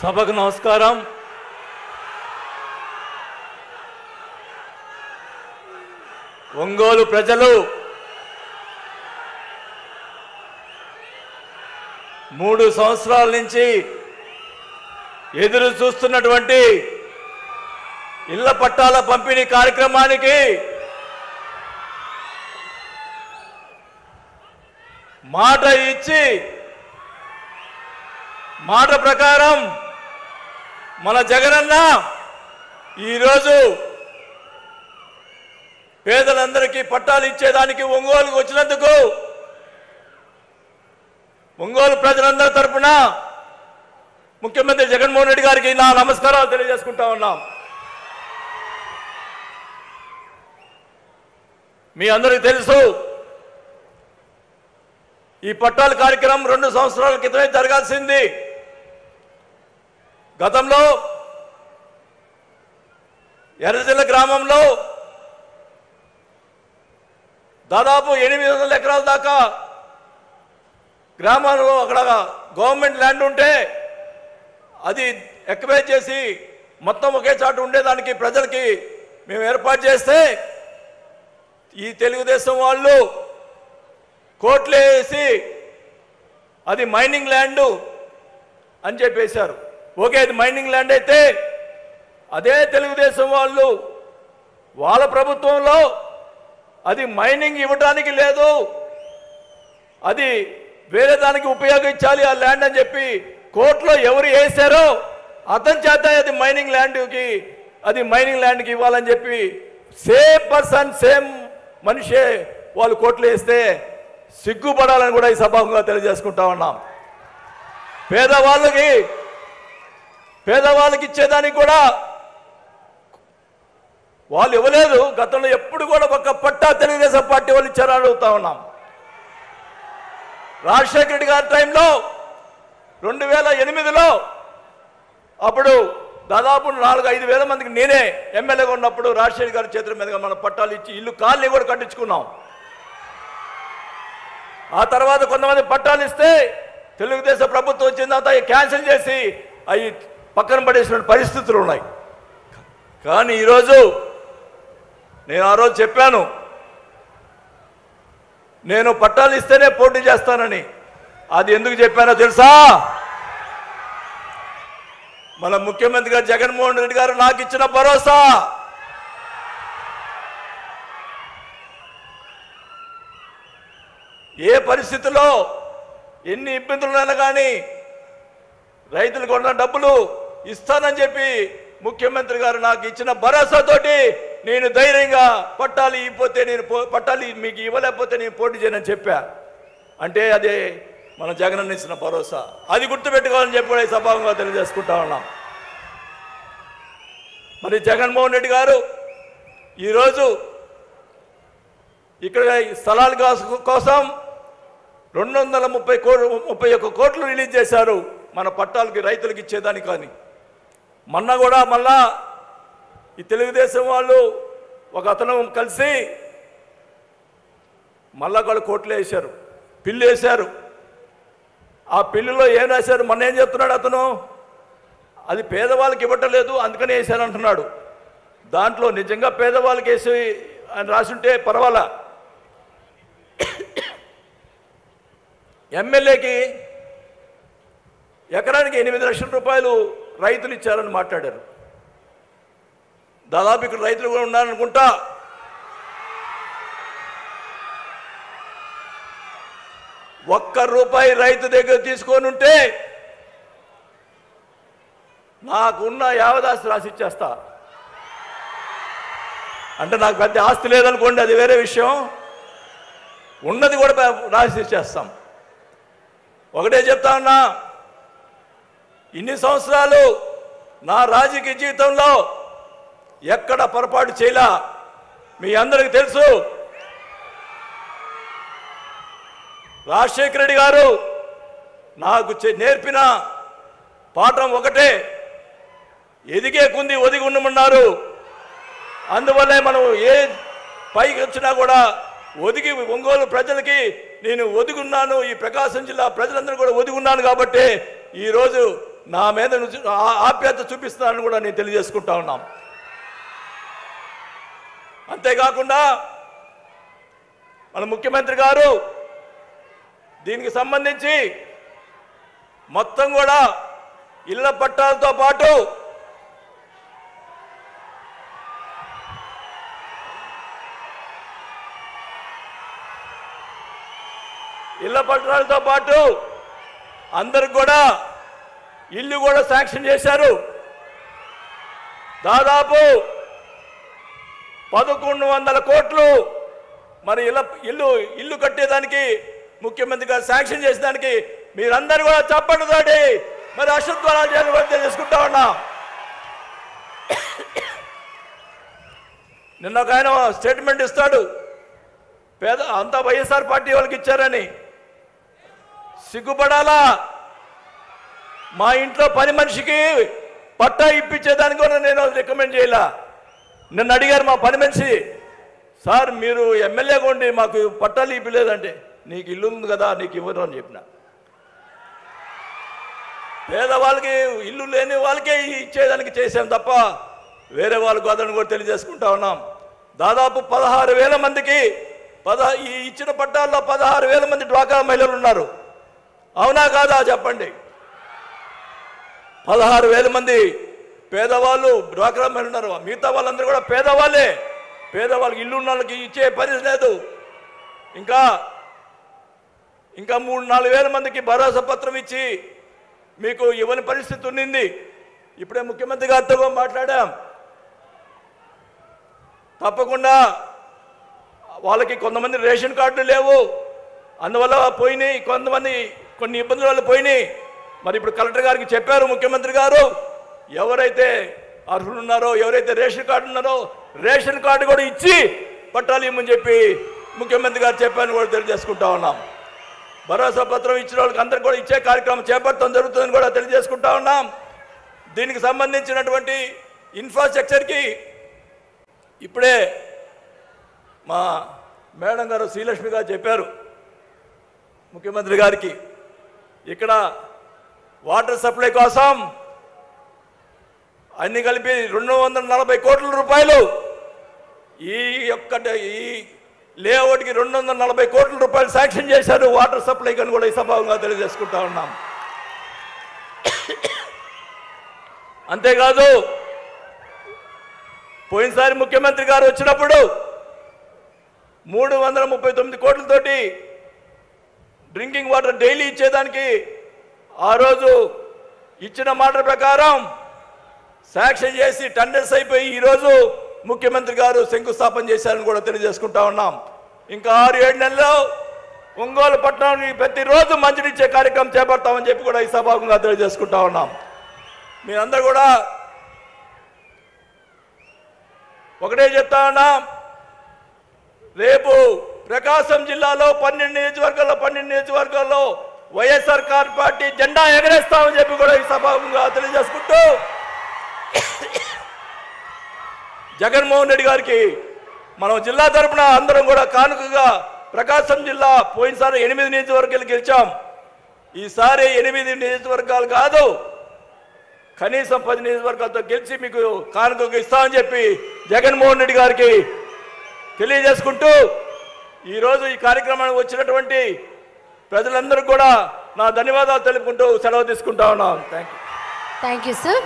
సభకు నమస్కారం. ఒంగోలు ప్రజలు 3 సంవత్సరాల నుంచి ఎదురు చూస్తున్నటువంటి ఇళ్ల పట్టాల పంపిణీ కార్యక్రమానికి మాట ఇచ్చి మాట ప్రకారం మన జగనన్న ఈరోజు పేదలందరికీ పట్టాలు ఇచ్చేదానికి ఒంగోలుకు వచ్చినందుకు ఒంగోలు ప్రజలందరి తరపున ముఖ్యమంత్రి జగన్మోహన్ రెడ్డి గారికి నా నమస్కారాలు తెలియజేసుకుంటా ఉన్నాం. మీ అందరికీ తెలుసు, ఈ పట్టాల కార్యక్రమం 2 సంవత్సరాల క్రితమే జరగాల్సింది. గతంలో ఎర్రజల్ల గ్రామంలో దాదాపు 800 ఎకరాల దాకా గ్రామాల్లో అక్కడ గవర్నమెంట్ ల్యాండ్ ఉంటే అది ఎక్వైర్ చేసి మొత్తం ఒకే చాటు ఉండేదానికి ప్రజలకి మేము ఏర్పాటు చేస్తే ఈ తెలుగుదేశం వాళ్ళు కోట్లు వేసి అది మైనింగ్ ల్యాండ్ అని చెప్పేశారు. ఓకే, అది మైనింగ్ ల్యాండ్ అయితే అదే తెలుగుదేశం వాళ్ళు వాళ్ళ ప్రభుత్వంలో అది మైనింగ్ ఇవ్వడానికి లేదు, అది వేరే దానికి ఉపయోగించాలి ఆ ల్యాండ్ అని చెప్పి కోర్టులో ఎవరు వేశారో అతని చేత అది మైనింగ్ ల్యాండ్కి ఇవ్వాలని చెప్పి సేమ్ పర్సన్ సేమ్ మనిషే వాళ్ళు కోర్టులో వేస్తే సిగ్గుపడాలని కూడా ఈ సభాముఖంగా తెలియజేసుకుంటా ఉన్నాం. పేదవాళ్ళకి ఇచ్చేదానికి కూడా వాళ్ళు ఇవ్వలేదు. గతంలో ఎప్పుడు కూడా ఒక పట్టా తెలుగుదేశం పార్టీ వాళ్ళు ఇచ్చారని అడుగుతా ఉన్నాం. రాజశేఖర రెడ్డి గారి టైంలో 2008లో అప్పుడు దాదాపు 4-5 వేల మందికి నేనే ఎమ్మెల్యేగా ఉన్నప్పుడు రాజశేఖర గారి చేతుల మీదుగా మనం పట్టాలు ఇచ్చి ఇల్లు కాలనీ కూడా కట్టించుకున్నాం. ఆ తర్వాత కొంతమంది పట్టాలు ఇస్తే తెలుగుదేశం ప్రభుత్వం వచ్చిన తర్వాత క్యాన్సిల్ చేసి అవి పక్కన పడేసిన పరిస్థితులు ఉన్నాయి. కానీ ఈరోజు నేను ఆ రోజు చెప్పాను, నేను పట్టాలు ఇస్తేనే పోటీ చేస్తానని. అది ఎందుకు చెప్పానో తెలుసా? మన ముఖ్యమంత్రి గారు జగన్మోహన్ రెడ్డి గారు నాకు ఇచ్చిన భరోసా. ఏ పరిస్థితుల్లో ఎన్ని ఇబ్బందులున్నా కానీ రైతులకు ఉన్న డబ్బులు ఇస్తానని చెప్పి ముఖ్యమంత్రి గారు నాకు ఇచ్చిన భరోసాతోటి నేను ధైర్యంగా పట్టాలు మీకు ఇవ్వలేకపోతే నేను పోటీ చేయనని చెప్పా. అంటే అదే మన జగనన్న ఇచ్చిన భరోసా. అది గుర్తుపెట్టుకోవాలని చెప్పి కూడా ఈ సభాముఖంగా తెలియజేసుకుంటా ఉన్నాం. మరి జగన్మోహన్ రెడ్డి గారు ఈరోజు ఇక్కడ స్థలాల కోసం 231 కోట్లు రిలీజ్ చేశారు మన పట్టాలకి రైతులకు ఇచ్చేదానికి. కానీ మొన్న కూడా మళ్ళా ఈ తెలుగుదేశం వాళ్ళు ఒక అతను కలిసి మళ్ళా కూడా కోట్లు వేశారు, పిల్లు వేశారు. ఆ పిల్లులో ఏం రాశారు? మొన్న ఏం చెప్తున్నాడు అతను? అది పేదవాళ్ళకి ఇవ్వటలేదు అందుకని వేశారు అంటున్నాడు. దాంట్లో నిజంగా పేదవాళ్ళకి వేసి అని రాసుంటే పర్వాలా. ఎమ్మెల్యేకి ఎకరానికి 8 లక్షల రూపాయలు రైతులు ఇచ్చారని మాట్లాడారు. దాదాపు ఇక్కడ రైతులు కూడా ఉన్నారనుకుంటా. ₹1 రైతు దగ్గర తీసుకొని ఉంటే నాకున్న యావదాస్తి రాసి ఇచ్చేస్తా. అంటే నాకు పెద్ద ఆస్తి లేదనుకోండి, అది వేరే విషయం. ఉన్నది కూడా రాసి ఇచ్చేస్తాం. ఒకటే చెప్తా ఉన్నా, ఇన్ని సంవత్సరాలు నా రాజకీయ జీవితంలో ఎక్కడ పొరపాటు చేయలా. మీ అందరికీ తెలుసు, రాజశేఖర రెడ్డి గారు నాకు నేర్పిన పాఠం ఒకటే, ఎదిగే కుంది ఒదిగి ఉండమన్నారు. అందువల్లే మనం ఏ పైకి వచ్చినా కూడా ఒదిగి ఒంగోలు ప్రజలకి నేను ఒదిగున్నాను, ఈ ప్రకాశం జిల్లా ప్రజలందరూ కూడా ఒదిగున్నాను. కాబట్టి ఈరోజు నా మీద ఆప్యాయత చూపిస్తానని కూడా నేను తెలియజేసుకుంటా ఉన్నాం. అంతేకాకుండా మన ముఖ్యమంత్రి గారు దీనికి సంబంధించి మొత్తం కూడా ఇళ్ల పట్టాలతో పాటు అందరికి కూడా ఇల్లు కూడా శాంక్షన్ చేశారు. దాదాపు 1100 కోట్లు మరి ఇల్లు కట్టేదానికి ముఖ్యమంత్రి గారు శాంక్షన్ చేసేదానికి మీరందరూ కూడా చప్పట్లతోటి మరి అశ్వత్థనాలు చేయాలని చేసుకుంటా ఉన్నా. నిన్న ఒక ఆయన స్టేట్మెంట్ ఇస్తాడు, అంతా వైఎస్ఆర్ పార్టీ వాళ్ళకి ఇచ్చారని. సిగ్గుపడాలా? మా ఇంట్లో పని మనిషికి పట్టా ఇప్పించేదానికి కూడా నేను రికమెండ్ చేయాల. నిన్ను అడిగారు మా పని మనిషి, సార్ మీరు ఎమ్మెల్యేగా ఉండి మాకు పట్టాలు ఇవ్వలేదంటే, నీకు ఇల్లు ఉంది కదా నీకు ఇవ్వరు అని చెప్పిన. పేదవాళ్ళకి ఇల్లు లేని వాళ్ళకే ఇచ్చేదానికి చేసాం తప్ప వేరే వాళ్ళకు అదని కూడా తెలియజేసుకుంటా ఉన్నాం. దాదాపు 16,000 మందికి ఈ ఇచ్చిన పట్టాల్లో 16,000 మంది డ్వాక్రా మహిళలు ఉన్నారు. అవునా కాదా చెప్పండి? 16,000 మంది పేదవాళ్ళు డ్వాక్రా మహిళలు ఉన్నారు. మిగతా వాళ్ళందరూ కూడా పేదవాళ్ళే. పేదవాళ్ళకి ఇల్లు ఉన్న వాళ్ళకి ఇచ్చే పరిస్థితి లేదు. ఇంకా 3-4 వేల మందికి భరోసా పత్రం ఇచ్చి మీకు ఇవ్వని పరిస్థితి ఉన్నింది. ఇప్పుడే ముఖ్యమంత్రి గారితో మాట్లాడాం. తప్పకుండా వాళ్ళకి కొంతమంది రేషన్ కార్డులు లేవు, అందువల్ల పోయినాయి. కొన్ని ఇబ్బందుల వల్ల పోయినాయి. మరి ఇప్పుడు కలెక్టర్ గారికి చెప్పారు ముఖ్యమంత్రి గారు, ఎవరైతే అర్హులు ఉన్నారో, ఎవరైతే రేషన్ కార్డు ఉన్నారో రేషన్ కార్డు కూడా ఇచ్చి పట్టాలు ఇవ్వమని చెప్పి ముఖ్యమంత్రి గారు చెప్పారని కూడా తెలియజేసుకుంటా ఉన్నాం. భరోసా పత్రం ఇచ్చిన వాళ్ళకి అందరికి కూడా ఇచ్చే కార్యక్రమం చేపట్టడం జరుగుతుందని కూడా తెలియజేసుకుంటా ఉన్నాం. దీనికి సంబంధించినటువంటి ఇన్ఫ్రాస్ట్రక్చర్కి ఇప్పుడే మా మేడం గారు శ్రీలక్ష్మి గారు చెప్పారు ముఖ్యమంత్రి గారికి, ఇక్కడ వాటర్ సప్లై కోసం అన్ని కలిపి 240 కోట్ల రూపాయలు, ఈ లేఅవుట్కి 240 కోట్ల రూపాయలు శాంక్షన్ చేశారు వాటర్ సప్లై అని కూడా ఈ సభాగా తెలియజేసుకుంటా ఉన్నాం. అంతేకాదు పోయినసారి ముఖ్యమంత్రి గారు వచ్చినప్పుడు 339 కోట్లతోటి డ్రింకింగ్ వాటర్ డైలీ ఇచ్చేదానికి ఆ రోజు ఇచ్చిన మాట ప్రకారం శాంక్షన్ చేసి టెండర్స్ అయిపోయి ఈరోజు ముఖ్యమంత్రి గారు శంకుస్థాపన చేశారని కూడా తెలియజేసుకుంటా ఉన్నాం. ఇంకా 6-7 నెలల్లో ఒంగోలు పట్టణానికి ప్రతిరోజు మంచినిచ్చే కార్యక్రమం చేపడతామని చెప్పి కూడా ఈ సభాముఖంగా తెలియజేసుకుంటా ఉన్నాం. మీరందరూ కూడా ఒకటే చెప్తా ఉన్నాం, రేపు ప్రకాశం జిల్లాలో 12 నియోజకవర్గాల్లో వైఎస్ఆర్ పార్టీ జెండా ఎగరేస్తామని చెప్పి కూడా ఈ సభాముఖంగా తెలియజేసుకుంటూ జగన్మోహన్ రెడ్డి గారికి మనం జిల్లా తరపున అందరం కూడా కానుకగా ప్రకాశం జిల్లా పోయినసారి 8 నియోజకవర్గాలు గెలిచాం. ఈసారి 8 నియోజకవర్గాలు కాదు, కనీసం 10 నియోజకవర్గాలతో గెలిచి మీకు కానుకగా ఇస్తామని చెప్పి జగన్మోహన్ రెడ్డి గారికి తెలియజేసుకుంటూ ఈరోజు ఈ కార్యక్రమానికి వచ్చినటువంటి ప్రజలందరూ కూడా నా ధన్యవాదాలు తెలుపుకుంటూ సెలవు తీసుకుంటా ఉన్నాను. Thank you sir.